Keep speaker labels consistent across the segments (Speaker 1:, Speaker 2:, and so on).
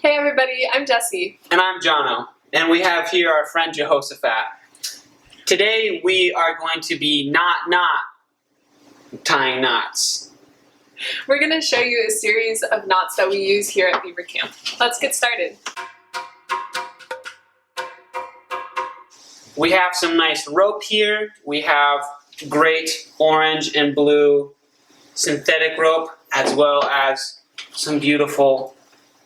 Speaker 1: Hey everybody, I'm Jessie.
Speaker 2: And I'm Jono. And we have here our friend Jehoshaphat. Today we are going to be not tying knots.
Speaker 1: We're going to show you a series of knots that we use here at Beaver Camp. Let's get started.
Speaker 2: We have some nice rope here. We have great orange and blue synthetic rope, as well as some beautiful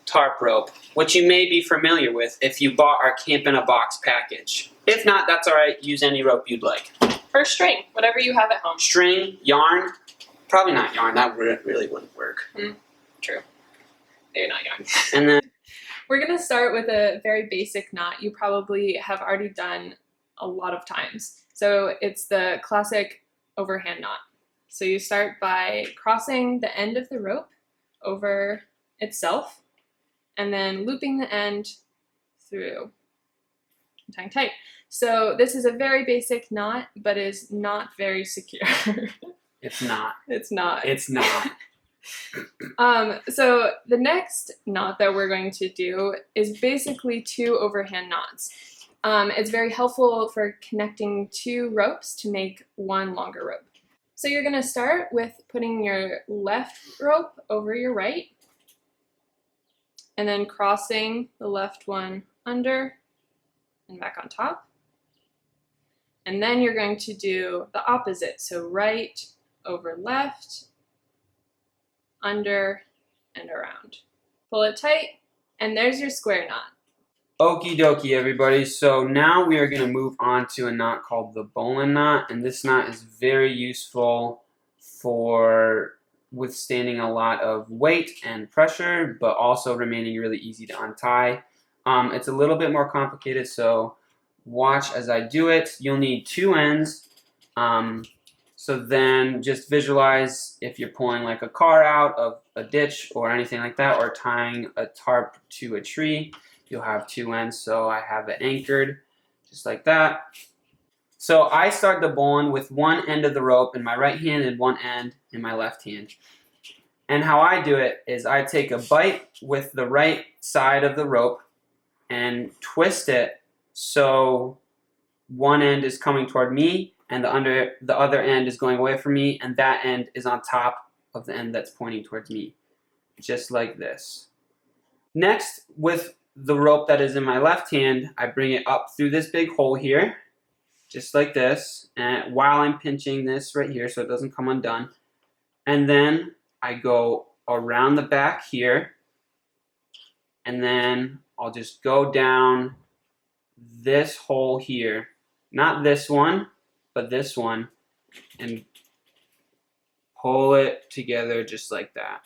Speaker 2: tarp rope, which you may be familiar with if you bought our Camp in a Box package. If not, that's alright, use any rope you'd like.
Speaker 1: Or string, whatever you have at home.
Speaker 2: String, yarn, probably not yarn, that really wouldn't work.
Speaker 1: True. They're not yarn.
Speaker 2: And then
Speaker 1: we're going to start with a very basic knot you probably have already done a lot of times. So it's the classic overhand knot. So you start by crossing the end of the rope over itself and then looping the end through and tying tight. So this is a very basic knot, but is not very secure.
Speaker 2: It's not.
Speaker 1: It's not.
Speaker 2: It's not.
Speaker 1: So the next knot that we're going to do is basically two overhand knots. It's very helpful for connecting two ropes to make one longer rope. So you're going to start with putting your left rope over your right, and then crossing the left one under and back on top. And then you're going to do the opposite. So right over left, under and around. Pull it tight, and there's your square knot.
Speaker 2: Okie dokie, everybody. So now we are going to move on to a knot called the bowline knot, and this knot is very useful for withstanding a lot of weight and pressure, but also remaining really easy to untie. It's a little bit more complicated, so watch as I do it. You'll need two ends. So then just visualize if you're pulling like a car out of a ditch or anything like that, or tying a tarp to a tree. You'll have two ends, so I have it anchored just like that. So I start the bowline with one end of the rope in my right hand and one end in my left hand. And how I do it is I take a bite with the right side of the rope and twist it so one end is coming toward me and the other end is going away from me, and that end is on top of the end that's pointing towards me, just like this. Next, with the rope that is in my left hand, I bring it up through this big hole here, just like this, and while I'm pinching this right here so it doesn't come undone. And then I go around the back here, and then I'll just go down this hole here, not this one, but this one, and pull it together just like that.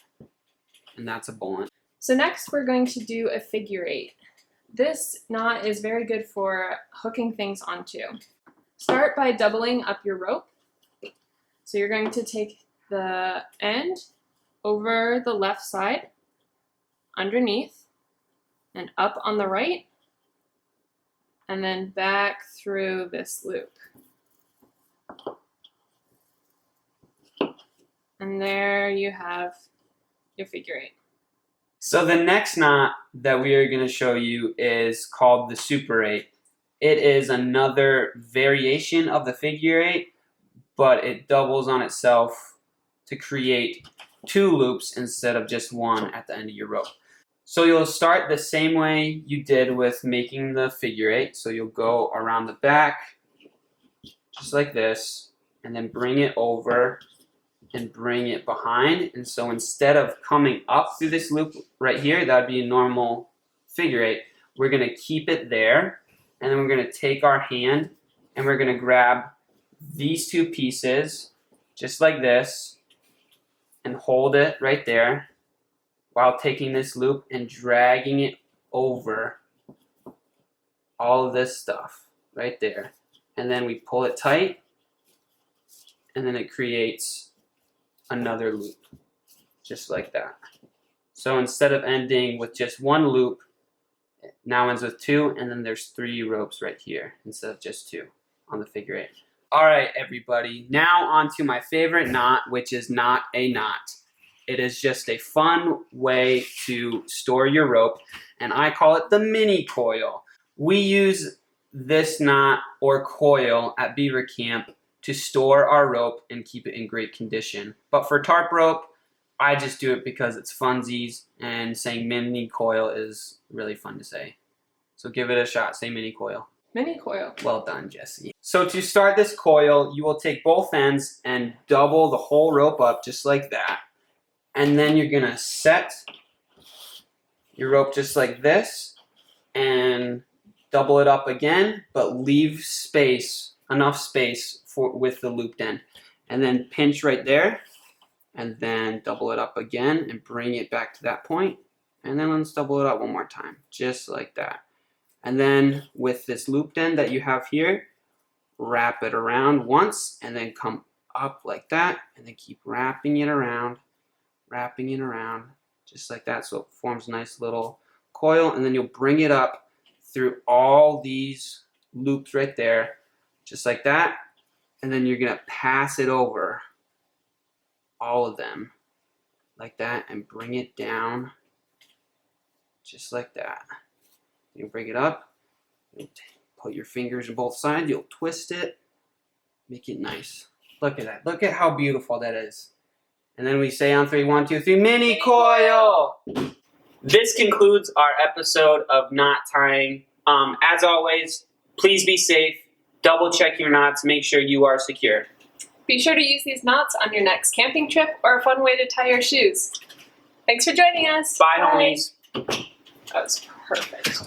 Speaker 2: And that's a bowline.
Speaker 1: So next we're going to do a figure eight. This knot is very good for hooking things onto. Start by doubling up your rope. So you're going to take the end over the left side, underneath, and up on the right, and then back through this loop. And there you have your figure eight.
Speaker 2: So the next knot that we are going to show you is called the Super 8. It is another variation of the figure 8, but it doubles on itself to create two loops instead of just one at the end of your rope. So you'll start the same way you did with making the figure 8. So you'll go around the back, just like this, and then bring it over and bring it behind. And so instead of coming up through this loop right here, that would be a normal figure 8, we're going to keep it there, and then we're going to take our hand and we're going to grab these two pieces just like this and hold it right there while taking this loop and dragging it over all of this stuff right there. And then we pull it tight, and then it creates another loop, just like that. So instead of ending with just one loop, it now ends with two, and then there's three ropes right here instead of just two on the figure 8. All right, everybody, now on to my favorite knot, which is not a knot. It is just a fun way to store your rope, and I call it the mini coil. We use this knot or coil at Beaver Camp to store our rope and keep it in great condition. But for tarp rope, I just do it because it's funsies, and saying mini coil is really fun to say. So give it a shot, say mini coil.
Speaker 1: Mini coil.
Speaker 2: Well done, Jessie. So to start this coil, you will take both ends and double the whole rope up just like that. And then you're gonna set your rope just like this and double it up again, but leave space, enough space with the looped end. And then pinch right there, and then double it up again and bring it back to that point. And then let's double it up one more time, just like that. And then with this looped end that you have here, wrap it around once and then come up like that, and then keep wrapping it around, just like that, so it forms a nice little coil. And then you'll bring it up through all these loops right there, just like that. And then you're gonna pass it over all of them like that and bring it down just like that. You bring it up, you'll put your fingers on both sides, you'll twist it, make it nice. Look at that. Look at how beautiful that is. And then we say on 3, 1, 2, 3, mini coil! This concludes our episode of knot tying. As always, please be safe. Double check your knots. Make sure you are secure.
Speaker 1: Be sure to use these knots on your next camping trip or a fun way to tie your shoes. Thanks for joining us.
Speaker 2: Bye, homies.
Speaker 1: That was perfect.